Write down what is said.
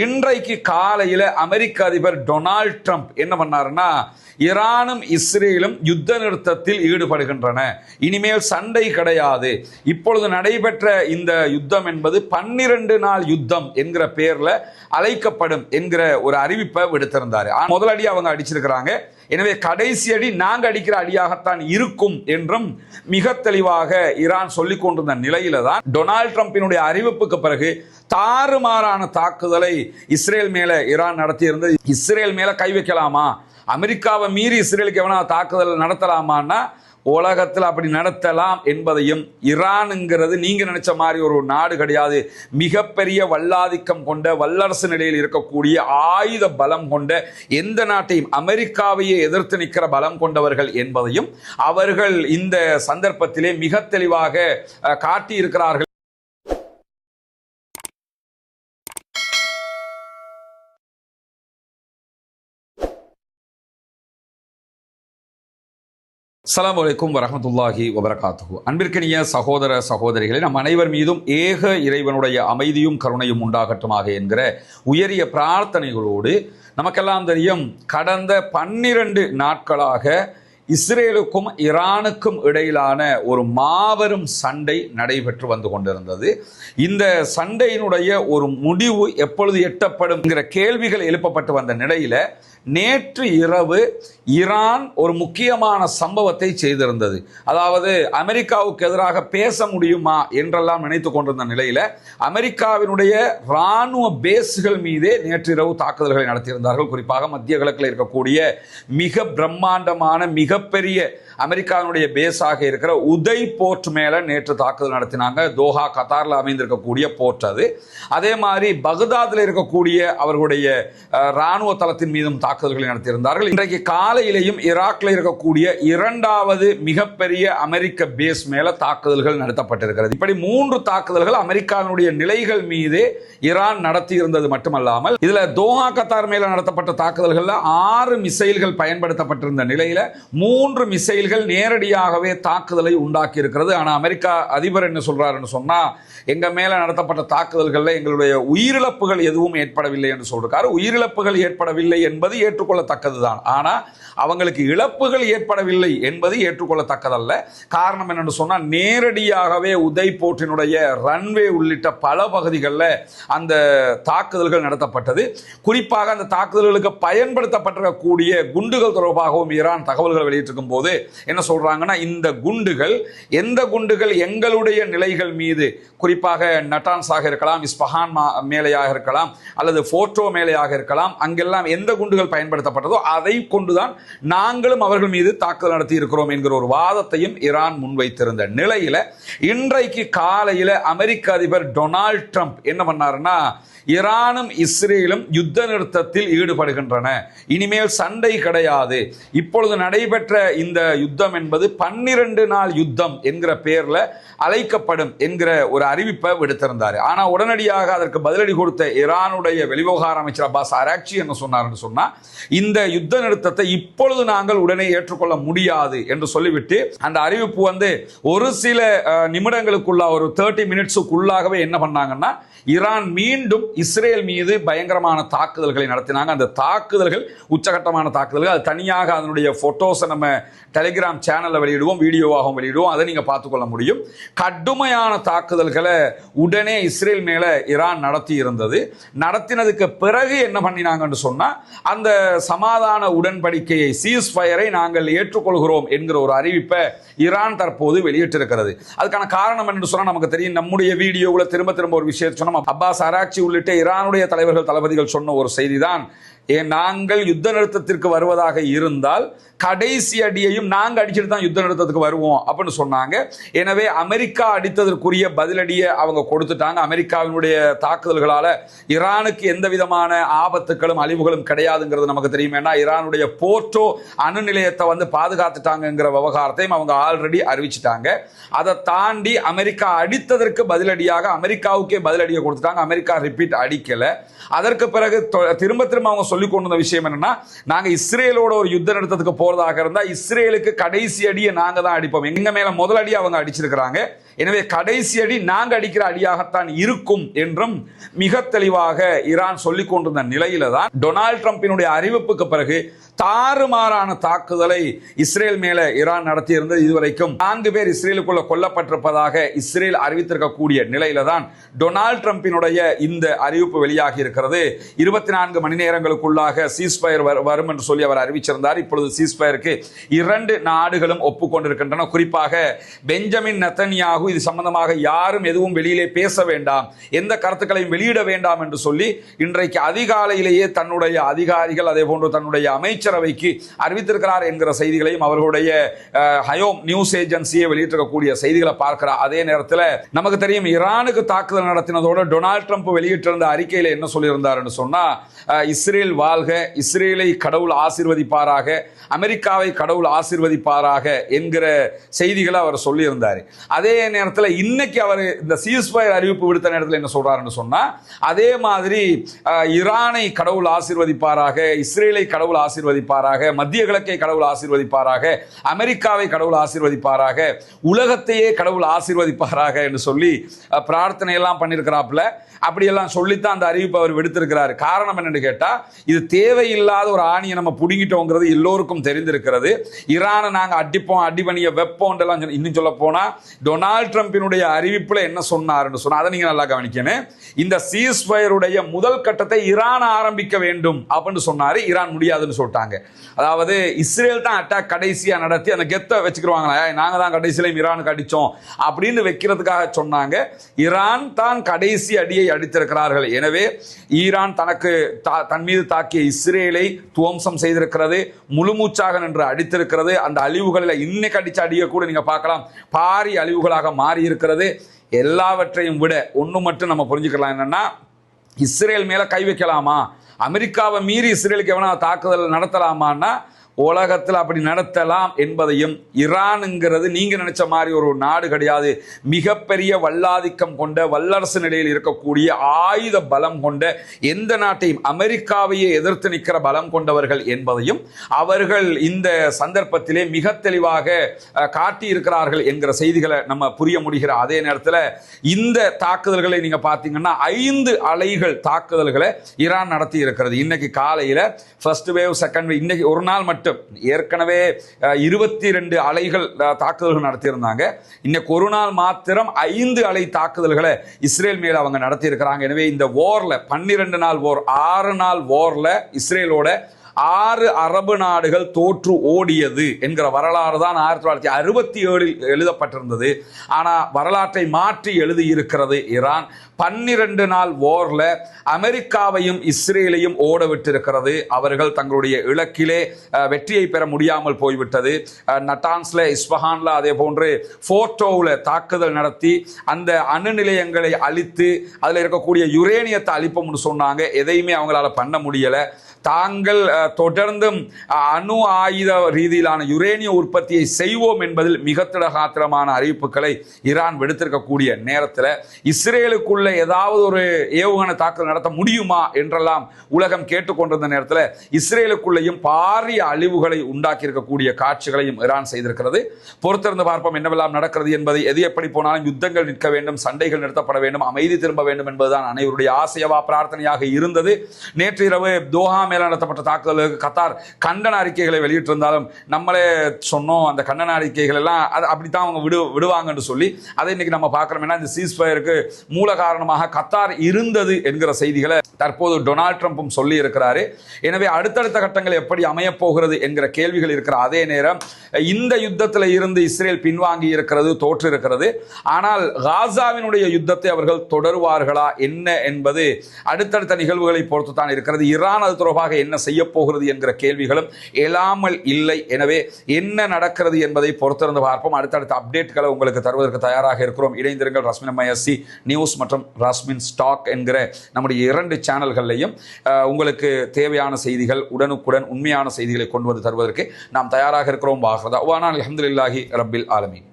இன்றைக்கு காலையில் அமெரிக்க அதிபர் டொனால்ட் ட்ரம்ப் என்ன பண்ணாருன்னா, ஈரானும் இஸ்ரேலும் யுத்த நிறுத்தத்தில் ஈடுபடுகின்றன, இனிமேல் சண்டை கிடையாது, இப்பொழுது நடைபெற்ற இந்த யுத்தம் என்பது 12 நாள் யுத்தம் என்கிற பெயர்ல அழைக்கப்படும் என்கிற ஒரு அறிவிப்பை விடுத்திருந்தாரு. முதல் அடி அவங்க அடிச்சிருக்கிறாங்க, எனவே கடைசி அடி நாங்க அடிக்கிற அடியாகத்தான் இருக்கும் என்றும் மிக தெளிவாக ஈரான் சொல்லிக் கொண்டிருந்த நிலையில தான் டொனால்ட் ட்ரம்பினுடைய அறிவிப்புக்கு பிறகு தாறுமாறான தாக்குதலை இஸ்ரேல் மேல ஈரான் நடத்தியிருந்தது. இஸ்ரேல் மேல கை வைக்கலாமா, அமெரிக்காவை மீறி இஸ்ரேலுக்கு எவனா தாக்குதல் நடத்தலாமான்னா உலகத்தில் அப்படி நடத்தலாம் என்பதையும், ஈரானுங்கிறது நீங்க நினைச்ச மாதிரி ஒரு நாடு கிடையாது, மிகப்பெரிய வல்லாதிக்கம் கொண்ட வல்லரசு நிலையில் இருக்கக்கூடிய ஆயுத பலம் கொண்ட எந்த நாட்டையும் அமெரிக்காவையே எதிர்த்து நிற்கிற பலம் கொண்டவர்கள் என்பதையும் அவர்கள் இந்த சந்தர்ப்பத்திலே மிக தெளிவாக காட்டியிருக்கிறார்கள். அஸ்ஸலாமு அலைக்கும் வரஹ்மத்துல்லாஹி வபரகாத்துஹு. அன்பிற்கினிய சகோதர சகோதரிகளே, நம் அனைவர் மீதும் ஏக இறைவனுடைய அமைதியும் கருணையும் உண்டாகட்டுமாக என்கிற உயரிய பிரார்த்தனைகளோடு, நமக்கெல்லாம் தெரியும் கடந்த 12 நாட்களாக இஸ்ரேலுக்கும் ஈரானுக்கும் இடையிலான ஒரு மாபெரும் சண்டை நடைபெற்று வந்து கொண்டிருந்தது. இந்த சண்டையினுடைய ஒரு முடிவு எப்பொழுது எட்டப்படும் என்கிற கேள்விகள் எழுப்பப்பட்டு வந்த நிலையில நேற்று இரவு ஈரான் ஒரு முக்கியமான சம்பவத்தை செய்திருந்தது. அதாவது அமெரிக்காவுக்கு எதிராக பேச முடியுமா என்றெல்லாம் நினைத்து கொண்டிருந்த நிலையில அமெரிக்காவினுடைய இராணுவ பேஸ்கள் மீதே நேற்று இரவு தாக்குதல்களை நடத்தியிருந்தார்கள். குறிப்பாக மத்திய கிழக்கில் இருக்கக்கூடிய மிக பிரம்மாண்டமான மிகப்பெரிய அமெரிக்காவினுடைய பேஸாக இருக்கிற உதய் போர்ட் மேல நேற்று தாக்குதல் நடத்தினாங்க. தோஹா கத்தாரில் அமைந்திருக்கக்கூடிய போர்ட் அது. அதே மாதிரி பகதாதில் இருக்கக்கூடிய அவர்களுடைய இராணுவ தளத்தின் மீதும் தாக்குதல்களை நடத்தியிருந்தார்கள். இன்றைக்கு காலையிலேயும் ஈராக்ல இருக்கக்கூடிய 2வது மிகப்பெரிய அமெரிக்க பேஸ் மேல தாக்குதல்கள் நடத்தப்பட்டிருக்கிறது. இப்படி 3 தாக்குதல்கள் அமெரிக்காவினுடைய நிலைகள் மீது ஈரான் நடத்தி இருந்தது மட்டுமல்லாமல், இதுல தோஹா கத்தார் மேல நடத்தப்பட்ட தாக்குதல்கள்ல 6 மிசைல்கள் பயன்படுத்தப்பட்டிருந்த நிலையில 3 மிசைல்கள் நேரடியாகவே தாக்குதலை உண்டாக்கி இருக்கிறது. ஆனா அமெரிக்கா அதிபர் என்ன சொல்றாருன்னு சொன்னா, எங்க மேல நடத்தப்பட்ட தாக்குதல்கள்ல எங்களுடைய உயிரிழப்புகள் எதுவும் ஏற்படவில்லை என்று சொல்றாரு. உயிரிழப்புகள் ஏற்படவில்லை என்பது ஏற்றுக்கொள்ளத்தக்கதுதான், ஆனா அவங்களுக்கு இழப்புகள் ஏற்படவில்லை என்பது ஏற்றுக்கொள்ளத்தக்கதல்ல. காரணம் என்னன்னு சொன்னா, நேரடியாகவே உதய் போர்ட்டினுடைய ரன்வே உள்ளிட்ட பல பகுதிகளில் அந்த தாக்குதல்கள் நடத்தப்பட்டது. குறிப்பாக அந்த தாக்குதல்களுக்கு பயன்படுத்தப்பட்டிருக்கக்கூடிய குண்டுகள் தொடர்பாகவும் ஈரான் தகவல்கள் வெளியிட்டிருக்கும் போது என்ன சொல்றாங்கன்னா, இந்த குண்டுகள் எந்த குண்டுகள் எங்களுடைய நிலைகள் மீது, குறிப்பாக நட்டான்ஸாக இருக்கலாம், இஸ்பஹான் மேலையாக இருக்கலாம், அல்லது போர்ட்டோ மேலையாக இருக்கலாம், அங்கெல்லாம் எந்த குண்டுகள் பயன்படுத்தப்பட்டதோ அதை கொண்டுதான் நாங்களும் அவர்கள் மீது தாக்குதல் நடத்தி இருக்கிறோம் என்கிற ஒரு வாதத்தையும் ஈரான் முன்வைத்திருந்த நிலையில இன்றைக்கு காலையில் அமெரிக்க அதிபர் டொனால்ட் ட்ரம்ப் என்ன பண்ணாருன்னா, ஈரானும் இஸ்ரேலும் யுத்த நிறுத்தத்தில் ஈடுபடுகின்றன, இனிமேல் சண்டை கிடையாது, இப்பொழுது நடைபெற்ற இந்த யுத்தம் என்பது 12 நாள் யுத்தம் என்கிற பெயர்ல அழைக்கப்படும் என்கிற ஒரு அறிவிப்பை விடுத்திருந்தார். ஆனா உடனடியாக அதற்கு பதிலடி கொடுத்த ஈரானுடைய வெளிவிவகார அமைச்சர் அப்பாஸ் அராக்சி என்ன சொன்னார்னு சொன்னா, இந்த யுத்த நிறுத்தத்தை இப்பொழுது நாங்கள் உடனே ஏற்றுக்கொள்ள முடியாது என்று சொல்லிவிட்டு அந்த அறிவிப்பு ஒரு சில நிமிடங்களுக்குள்ள, ஒரு 30 மினிட்ஸுக்குள்ளாகவே என்ன பண்ணாங்கன்னா, ஈரான் மீண்டும் இஸ்ரேல் மீது பயங்கரமான தாக்குதல்களை நடத்தினாங்க. அந்த தாக்குதல்கள் உச்சகட்டமான தாக்குதல்கள். அது தனியாக அதனுடைய போட்டோஸை நம்ம டெலிகிராம் சேனல்ல வெளியிடுவோம், வீடியோவாகவும் வெளியிடுவோம், அதை நீங்க பார்த்துக்கொள்ள முடியும். கடுமையான தாக்குதல்களை உடனே இஸ்ரேல் மேல ஈரான் நடத்தி இருந்தது. நடத்தினதுக்கு பிறகு என்ன பண்ணினாங்கன்னு சொன்னா, அந்த சமாதான உடன்படிக்கையை, சீஸ் ஃபயரை நாங்கள் ஏற்றுக்கொள்கிறோம் என்கிற ஒரு அறிவிப்பை ஈரான் தற்போது வெளியிட்டிருக்கிறது. அதுக்கான காரணம் என்று சொன்னா நமக்கு தெரியும். நம்முடைய வீடியோவில் திரும்ப திரும்ப ஒரு விஷயத்தை சொன்னோம். அப்பாஸ் அராக்சி உள்ளிட்ட ஈரானுடைய தலைவர்கள் தளபதிகள் சொன்ன ஒரு செய்திதான், நாங்கள் யுத்த நிறுத்தத்திற்கு வருவதாக இருந்தால் கடைசி அடியையும் நாங்கள் அடிச்சுட்டு தான் யுத்த நிறுத்தத்துக்கு வருவோம் அப்படின்னு சொன்னாங்க. எனவே அமெரிக்கா அடித்ததற்குரிய பதிலடியை அவங்க கொடுத்துட்டாங்க. அமெரிக்காவினுடைய தாக்குதல்களால ஈரானுக்கு எந்த விதமான ஆபத்துகளும் அழிவுகளும் கிடையாதுங்கிறது நமக்கு தெரியும். ஏன்னா ஈரானுடைய போர்ட்டோ அணு நிலையத்தை பாதுகாத்துட்டாங்கிற விவகாரத்தையும் அவங்க ஆல்ரெடி அறிவிச்சிட்டாங்க. அதை தாண்டி அமெரிக்கா அடித்ததற்கு பதிலடியாக அமெரிக்காவுக்கே பதிலடியை கொடுத்துட்டாங்க. அமெரிக்கா ரிப்பீட் அடிக்கல. அதற்கு பிறகு திரும்ப திரும்ப அவங்க சொல்லிக் கொண்ட விஷயம் என்னன்னா, நாங்க இஸ்ரேலோட ஒரு யுத்த நிறுத்தத்துக்கு போறதாக இருந்தா இஸ்ரேலுக்கு இஸ்ரேலுக்கு கடைசி அடியை நாங்க தான் அடிப்போம், எங்க மேல முதல் அடி அவங்க அடிச்சிருக்கிறாங்க, எனவே கடைசி அடி நாங்க அடிக்கிற அடியாகத்தான் இருக்கும் என்றும் மிக தெளிவாக ஈரான் சொல்லிக் கொண்டிருந்த நிலையில தான் டொனால்ட் ட்ரம்பினுடைய அறிவிப்புக்கு பிறகு தாறுமாறான தாக்குதலை இஸ்ரேல் மேல ஈரான் நடத்தியிருந்தது. இதுவரைக்கும் 4 பேர் இஸ்ரேலுக்குள்ள கொல்லப்பட்டிருப்பதாக இஸ்ரேல் அறிவித்திருக்கக்கூடிய நிலையில தான் டொனால்ட் ட்ரம்பினுடைய இந்த அறிவிப்பு வெளியாகி இருக்கிறது. 24 மணி நேரங்களுக்குள்ளாக சீஸ்பயர் வரும் என்று சொல்லி அவர் அறிவிச்சிருந்தார். இப்பொழுது சீஸ்பயருக்கு 2 நாடுகளும் ஒப்புக்கொண்டிருக்கின்றன. குறிப்பாக பெஞ்சமின் நெத்தன்யாகு இது சம்பந்தமாக யாரும் எதுவும் வெளியிலே பேச வேண்டாம், எந்த கருத்துக்களையும் வெளியிட வேண்டாம் என்று சொல்லி இன்றைக்கு அதிகாலையிலேயே தன்னுடைய அதிகாரிகள் அதே போன்று தன்னுடைய அமைச்சரவைக்கு அறிவித்திருக்கிறார் என்கிற செய்திகளையும் அவர்களுடைய ஹயோம் நியூஸ் ஏஜென்சியை வெளியிட்டிருக்கக்கூடிய செய்திகளை பார்க்கிறார். அதே நேரத்தில் நமக்கு தெரியும் ஈரானுக்கு தாக்குதல் நடத்தினதோடு டொனால்ட் ட்ரம்ப் வெளியிட்டிருந்த அறிக்கையில் என்ன சொல்லியிருந்தார் என்று சொன்னா, இஸ்ரேல் வாழ்க, இஸ்ரேலை கடவுள் ஆசீர்வதிப்பாராக, அமெரிக்காவை கடவுள் ஆசீர்வதிப்பாராக என்கிற செய்திகளை அவர் சொல்லியிருந்தார். அதே நேரத்தில் இன்னைக்கு அவர் இந்த சீஸ்ஃபயர் அறிவிப்பு விடுத்த நேரத்தில் என்ன சொல்றாருன்னு சொன்னா, அதே மாதிரி ஈரானை கடவுள் ஆசீர்வதிப்பாராக, இஸ்ரேலை கடவுள் ஆசீர்வதிப்பாராக, மத்திய கிழக்கை கடவுள் ஆசீர்வதிப்பாராக, அமெரிக்காவை கடவுள் ஆசீர்வதிப்பாராக, உலகத்தையே கடவுள் ஆசீர்வதிப்பாராக என்று சொல்லி பிரார்த்தனை எல்லாம் பண்ணியிருக்கிறாப்புல. அப்படியெல்லாம் சொல்லித்தான் அந்த அறிவிப்பு அவர் விடுத்திருக்கிறார். காரணம் என்னன்னு கேட்டா, இது தேவையில்லாத ஒரு ஆணியை நம்ம புடுங்கிட்டோங்கிறது எல்லோருக்கும் தெரிந்திருக்கிறது. ஈரானை நாங்க அடிப்போம், அடிபணிய வெப்போம், இன்னும் சொல்ல போனா டொனால்ட் ட்ரம்பினுடைய அறிவிப்புல என்ன சொன்னார்னு சொன்னா, அதை நீங்க நல்லா கவனிக்கணும். இந்த சீஸ்ஃபயருடைய முதல் கட்டத்தை ஈரான் ஆரம்பிக்க வேண்டும் அப்படின்னு சொன்னாரு. ஈரான் முடியாதுன்னு சொல்லிட்டாங்க. அதாவது இஸ்ரேல் தான் அட்டாக் கடைசியா நடத்தி அந்த கெத்தை வச்சுக்கிடுவாங்களா, நாங்க தான் கடைசியில ஈரானுக்கு அடிச்சோம் அப்படின்னு வைக்கிறதுக்காக சொன்னாங்க. ஈரான் தான் கடைசி அடியை அடித்திருக்கிறார்கள். எனவே ஈரான் தனக்கு தன் மீது தாக்கிய இஸ்ரேலை துவம்சம் செய்திருக்கிறது, முழுமூச்சாக நின்று அடித்திருக்கிறது. அந்த அழிவுகளில் இன்னைக்கு அடிச்ச அடியை கூட நீங்க பார்க்கலாம், பாரி அழிவுகளாக மாறி இருக்கிறது. எல்லாவற்றையும் விட ஒன்று மட்டும் நம்ம புரிஞ்சுக்கலாம், என்னன்னா இஸ்ரேல் மேல கை வைக்கலாமா, அமெரிக்காவை மீறி இஸ்ரேலுக்கு எவனா தாக்குதல் நடத்தலாமான்னா உலகத்தில் அப்படி நடத்தலாம் என்பதையும், ஈரானுங்கிறது நீங்க நினைச்ச மாதிரி ஒரு நாடு கிடையாது, மிகப்பெரிய வல்லாதிக்கம் கொண்ட வல்லரசு நிலையில் இருக்கக்கூடிய ஆயுத பலம் கொண்ட எந்த நாட்டையும் அமெரிக்காவையே எதிர்த்து நிற்கிற பலம் கொண்டவர்கள் என்பதையும் அவர்கள் இந்த சந்தர்ப்பத்திலே மிக தெளிவாக காட்டி இருக்கிறார்கள் என்கிற செய்திகளை நம்ம புரிய முடிகிற அதே நேரத்தில் இந்த தாக்குதல்களை நீங்க பார்த்தீங்கன்னா 5 அலைகள் தாக்குதல்களை ஈரான் நடத்தி இருக்கிறது. இன்னைக்கு காலையில் ஃபர்ஸ்ட் வேவ், செகண்ட் வேவ், இன்னைக்கு ஒரு நாள் மட்டும் ஏற்கனவே 22 அலைகள் தாக்குதல்கள் நடத்தியிருந்தாங்க. இன்னைக்கு ஒரு நாள் மாத்திரம் 5 அலை தாக்குதல்களை இஸ்ரேல் மேல அவங்க நடத்தி இருக்கிறாங்க. எனவே இந்த வார்ல 12 நாள் வார், 6 நாள் வார்ல இஸ்ரேலோட 6 அரபு நாடுகள் தோற்று ஓடியது என்கிற வரலாறு தான் 1967 எழுதப்பட்டிருந்தது. ஆனா வரலாற்றை மாற்றி எழுதி இருக்கிறது ஈரான். 12 நாள் வார்ல அமெரிக்காவையும் இஸ்ரேலையும் ஓட விட்டிருக்கிறது. அவர்கள் தங்களுடைய இலக்கிலே வெற்றியை பெற முடியாமல் போய்விட்டது. நட்டான்ஸ்ல, இஸ்பஹான்ல, அதே போன்று போர்ட்டோவில் தாக்குதல் நடத்தி அந்த அணு நிலையங்களை அழித்து அதில் இருக்கக்கூடிய யுரேனியத்தை அழிப்போம்னு சொன்னாங்க. எதையுமே அவங்களால பண்ண முடியல. தாங்கள் தொடர்ந்தும் அணு ஆயுத ரீதியிலான யுரேனிய உற்பத்தியை செய்வோம் என்பதில் மிக திடகாத்திரமான அறிவிப்புகளை ஈரான் விடுத்திருக்கக்கூடிய நேரத்தில் இஸ்ரேலுக்குள்ள ஏதாவது ஒரு ஏவுகணை தாக்குதல் நடத்த முடியுமா என்றெல்லாம் உலகம் கேட்டுக்கொண்டிருந்த நேரத்தில் இஸ்ரேலுக்குள்ளேயும் பாரிய அழிவுகளை உண்டாக்கி இருக்கக்கூடிய காட்சிகளையும் ஈரான் செய்திருக்கிறது. பொறுத்திருந்து பார்ப்போம் என்னவெல்லாம் நடக்கிறது என்பதை. எது எப்படி போனாலும் யுத்தங்கள் நிற்க வேண்டும், சண்டைகள் நிறுத்தப்பட வேண்டும், அமைதி திரும்ப வேண்டும் என்பதுதான் அனைவருடைய ஆசையவா பிரார்த்தனையாக இருந்தது. நேற்று இரவு தோஹா மேல நடத்தப்பட்ட தாக்குதலுக்கு கத்தார் கண்டன அறிக்கைகளை வெளியிட்டிருந்தாலும் நம்மளே சொன்னோம், அந்த கண்டன அறிக்கைகள் எல்லாம் அப்படித்தான் அவங்க விடுவாங்கன்னு சொல்லி அதை இன்னைக்கு நம்ம பார்க்கிறோம். இந்த சீஸ்ஃபயருக்கு மூல காரணமாக கத்தார் இருந்தது என்கிற செய்திகளை தற்போது டொனால்ட் ட்ரம்பும் சொல்லி இருக்கிறாரு. எனவே அடுத்தடுத்த கட்டங்கள் எப்படி அமையப் போகிறது என்கிற கேள்விகள் இருக்கிற அதே நேரம் இந்த யுத்தத்தில் இருந்து இஸ்ரேல் பின்வாங்கி இருக்கிறது, தோற்று இருக்கிறது. ஆனால் காசாவினுடைய யுத்தத்தை அவர்கள் தொடருவார்களா என்ன என்பது அடுத்தடுத்த நிகழ்வுகளை பொறுத்து தான் இருக்கிறது. ஈரான் அது தொடர்பாக என்ன செய்ய போகிறது என்கிற கேள்விகளும் எழாமல் இல்லை. எனவே என்ன நடக்கிறது என்பதை பொறுத்திருந்து பார்ப்போம். அடுத்தடுத்த அப்டேட்களை உங்களுக்கு தருவதற்கு தயாராக இருக்கிறோம். இணைந்திருங்கள். ரஸ்மின் MISC நியூஸ் மற்றும் ரஸ்மின் ஸ்டாக் என்கிற நம்முடைய 2 சேனல்களையும் உங்களுக்கு தேவையான செய்திகள் உடனுக்குடன் உண்மையான செய்திகளை கொண்டு வந்து தருவதற்கு நாம் தயாராக இருக்கிறோம். அல்ஹம்துலில்லாஹி ரப்பில் ஆலமீன்.